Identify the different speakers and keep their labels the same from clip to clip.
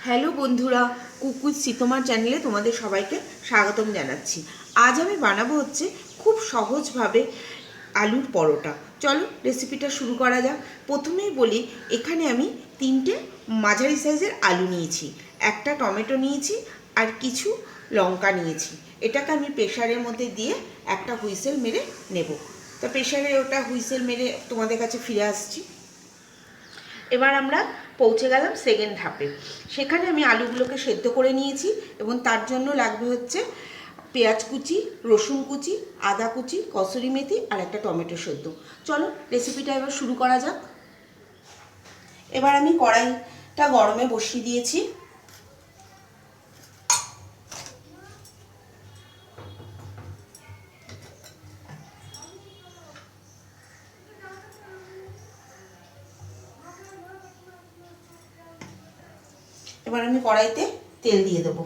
Speaker 1: Hello বন্ধুরা, কুকুর সীতমার চ্যানেলে তোমাদের সবাইকে স্বাগতম জানাচ্ছি। আজ আমি বানাবো হচ্ছে খুব সহজভাবে আলুর পরোটা। চলো রেসিপিটা শুরু করা যাক। প্রথমেই বলি, এখানে আমি 3টে মাঝারি সাইজের আলু নিয়েছি, একটা টমেটো নিয়েছি আর কিছু লঙ্কা নিয়েছি। এটাকে আমি প্রেশারের মধ্যে দিয়ে একটা হুইসেল মেরে নেব। তো প্রেশারে ওটা হুইসেল মেরে তোমাদের কাছে ফিরে আসছি। এবার আমরা পৌঁছে গেলাম সেকেন্ড ধাপে। সেখানে আমি আলুগুলোকে সেদ্ধ করে নিয়েছি এবং তার জন্য লাগবে হচ্ছে পেঁয়াজ কুচি, রসুন কুচি, আদা কুচি, কসুরি মেথি আর একটা টমেটো সেদ্ধ। চলো রেসিপিটা এবার শুরু করা যাক। এবার আমি কড়াইটা গরমে বসিয়ে দিয়েছি। এবার আমি কড়াইতে তেল দিয়ে দেবো।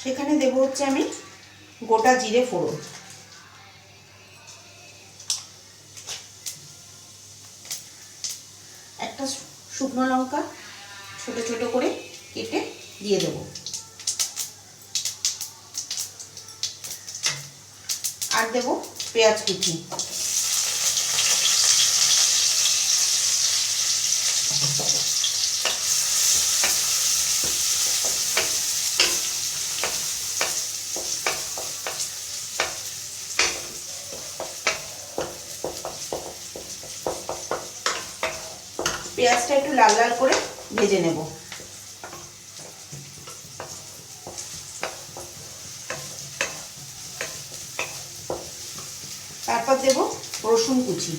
Speaker 1: সেখানে দেবো হচ্ছে আমি গোটা জিরে ফোড়ন, একটা শুকনো লঙ্কা ছোট ছোট করে কেটে দিয়ে দেবো, আর দেবো পেঁয়াজ কুচি। পেঁয়াজটা একটু লাল লাল করে ভেজে নেব। তারপর দেব রসুন কুচি,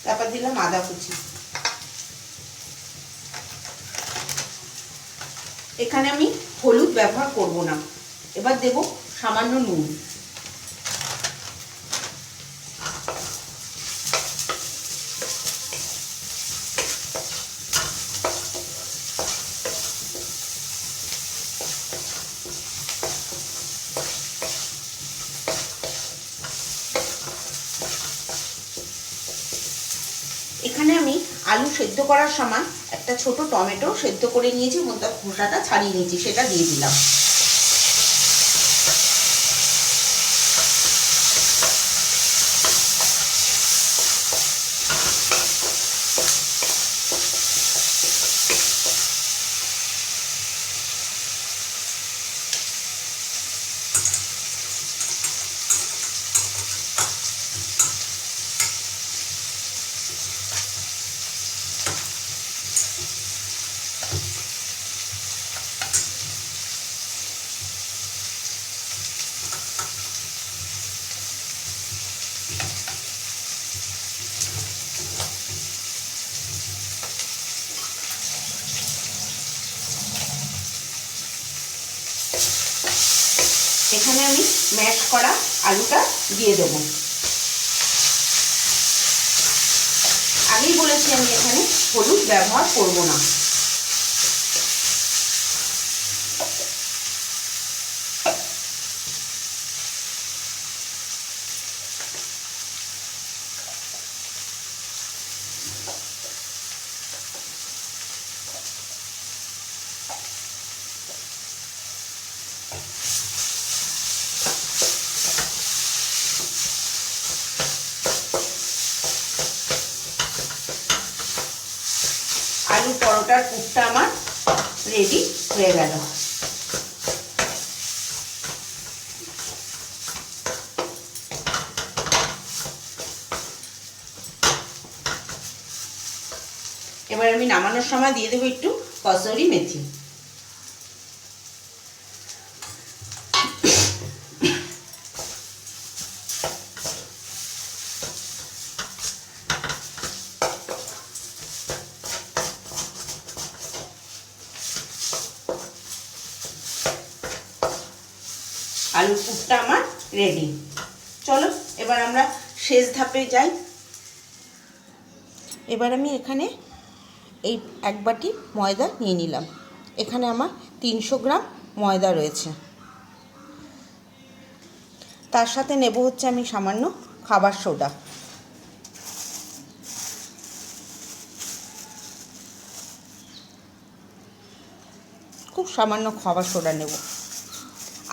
Speaker 1: তারপর দিলাম আদা কুচি। এখানে আমি হলুদ ব্যবহার করব না। এবার দেব সামান্য নুন। এখানে আমি আলু সেদ্ধ করার সময় একটা ছোট টমেটো সেদ্ধ করে নিয়েছি এবং তার খোসাটা ছাড়িয়ে নিয়েছি, সেটা দিয়ে দিলাম। এখানে আমি ম্যাশ করা আলুটা দিয়ে দেব। আগেই বলেছি আমি এখানে হলুদ ব্যবহার করব না। আলু পরোটার পুরটা আমার রেডি হয়ে গেল। এবার আমি নামানোর সময় দিয়ে দেবো একটু কসুরি মেথি। আলুর পুরটা আমার রেডি। চলো এবার আমরা শেষ ধাপে যাই। এবার আমি এখানে এই 1 বাটি ময়দা নিয়ে নিলাম। এখানে আমার 300 গ্রাম ময়দা রয়েছে। তার সাথে নেব হচ্ছে আমি সামান্য খাবার সোডা। খুব সামান্য খাবার সোডা নেব।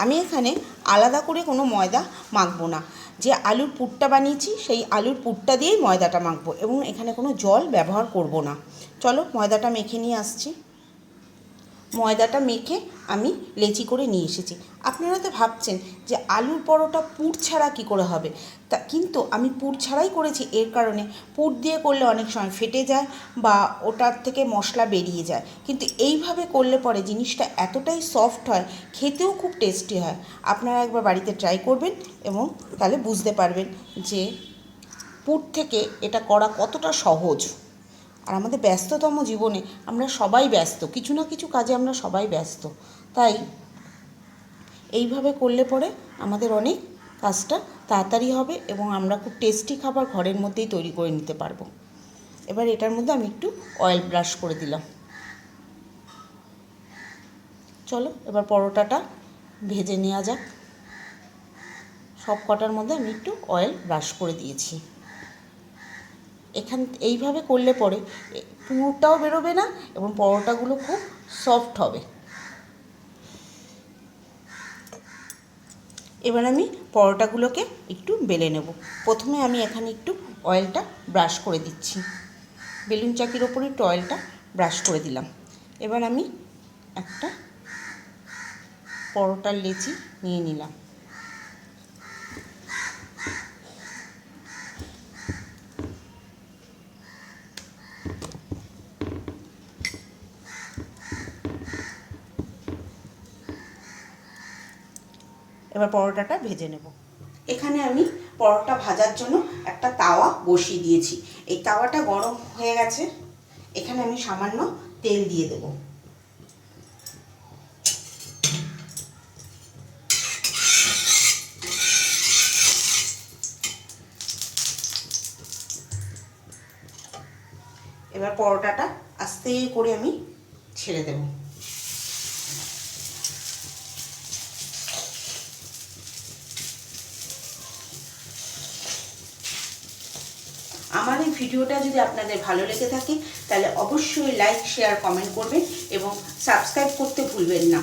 Speaker 1: আমি এখানে আলাদা করে কোনো ময়দা মাখবো না। যে আলুর পুরটা বানিয়েছি সেই আলুর পুরটা দিয়েই ময়দাটা মাখবো এবং এখানে কোনো জল ব্যবহার করব না। চলো ময়দাটা মেখে নিয়ে আসছি। ময়দাটা মেখে আমি লেচি করে নিয়ে এসেছি। আপনারা তো ভাবছেন যে আলুর পরোটা পুর ছাড়া কী করে হবে, তা কিন্তু আমি পুর ছাড়াই করেছি। এর কারণে পুর দিয়ে করলে অনেক সময় ফেটে যায় বা ওটার থেকে মশলা বেরিয়ে যায়, কিন্তু এইভাবে করলে পরে জিনিসটা এতটাই সফট হয়, খেতেও খুব টেস্টি হয়। আপনারা একবার বাড়িতে ট্রাই করবেন এবং তাহলে বুঝতে পারবেন যে পুর থেকে এটা করা কতটা সহজ। আর আমাদের ব্যস্ততম জীবনে আমরা সবাই ব্যস্ত, কিছু না কিছু কাজে আমরা সবাই ব্যস্ত, তাই এইভাবে করলে পরে আমাদের অনেক কাজটা তাড়াতাড়ি হবে এবং আমরা খুব টেস্টি খাবার ঘরের মধ্যেই তৈরি করে নিতে পারবো। এবার এটার মধ্যে আমি একটু অয়েল ব্রাশ করে দিলাম। চলো এবার পরোটাটা ভেজে নেওয়া যাক। সব কটার মধ্যে আমি একটু অয়েল ব্রাশ করে দিয়েছি। এইভাবে করলে পরে পুরটাও বেরোবে না এবং পরোটাগুলো খুব সফট হবে। এবার আমি পরোটাগুলোকে একটু বেলে নেব। প্রথমে আমি এখানে একটু অয়েলটা ব্রাশ করে দিচ্ছি। বেলুন চাকির ওপরে একটু অয়েলটা ব্রাশ করে দিলাম। এবার আমি একটা পরোটার লেচি নিয়ে নিলাম। এবার পরোটাটা ভেজে নেব। এখানে আমি পরোটা ভাজার জন্য একটা তাওয়া বসিয়ে দিয়েছি। এই তাওয়াটা গরম হয়ে গেছে। এখানে আমি সামান্য তেল দিয়ে দেব। এবার পরোটাটা আস্তে করে আমি ছেড়ে দেব। আমার এই ভিডিওটা যদি আপনাদের ভালো লেগে থাকে তাহলে অবশ্যই লাইক, শেয়ার, কমেন্ট করবেন এবং সাবস্ক্রাইব করতে ভুলবেন না।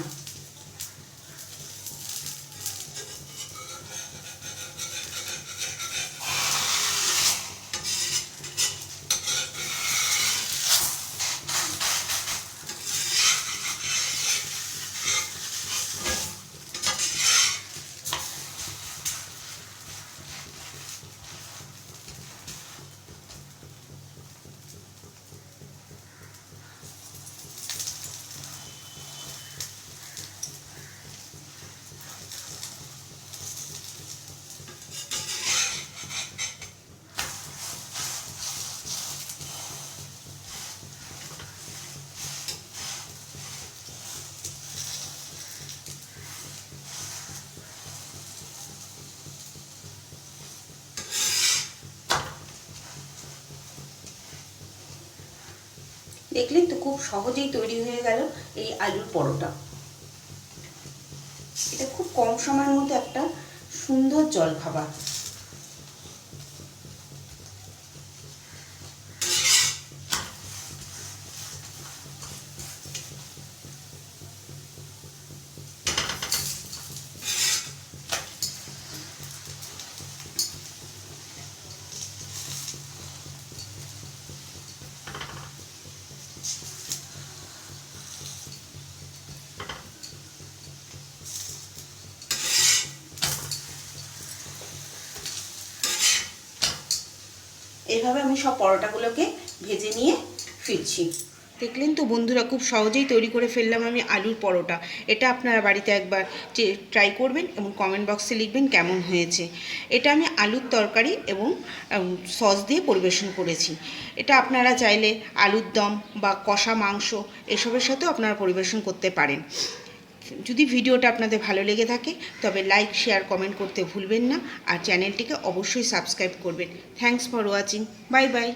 Speaker 1: দেখলেন তো খুব সহজেই তৈরি হয়ে গেল এই আলুর পরোটা। এটা খুব কম সময়ের মধ্যে একটা সুন্দর জলখাবার। এইভাবে আমি সব পরোটাগুলোকে ভেজে নিয়ে ফিরছি। দেখলেন তো বন্ধুরা, খুব সহজেই তৈরি করে ফেললাম আমি আলুর পরোটা। এটা আপনারা বাড়িতে একবার ট্রাই করবেন এবং কমেন্ট বক্সে লিখবেন কেমন হয়েছে। এটা আমি আলুর তরকারি এবং সস দিয়ে পরিবেশন করেছি। এটা আপনারা চাইলে আলুর দম বা কষা মাংস এসবের সাথেও আপনারা পরিবেশন করতে পারেন। যদি ভিডিওটা আপনাদের ভালো লেগে থাকে তবে লাইক শেয়ার কমেন্ট করতে ভুলবেন না, আর চ্যানেলটিকে অবশ্যই সাবস্ক্রাইব করবেন। Thanks for watching. Bye bye.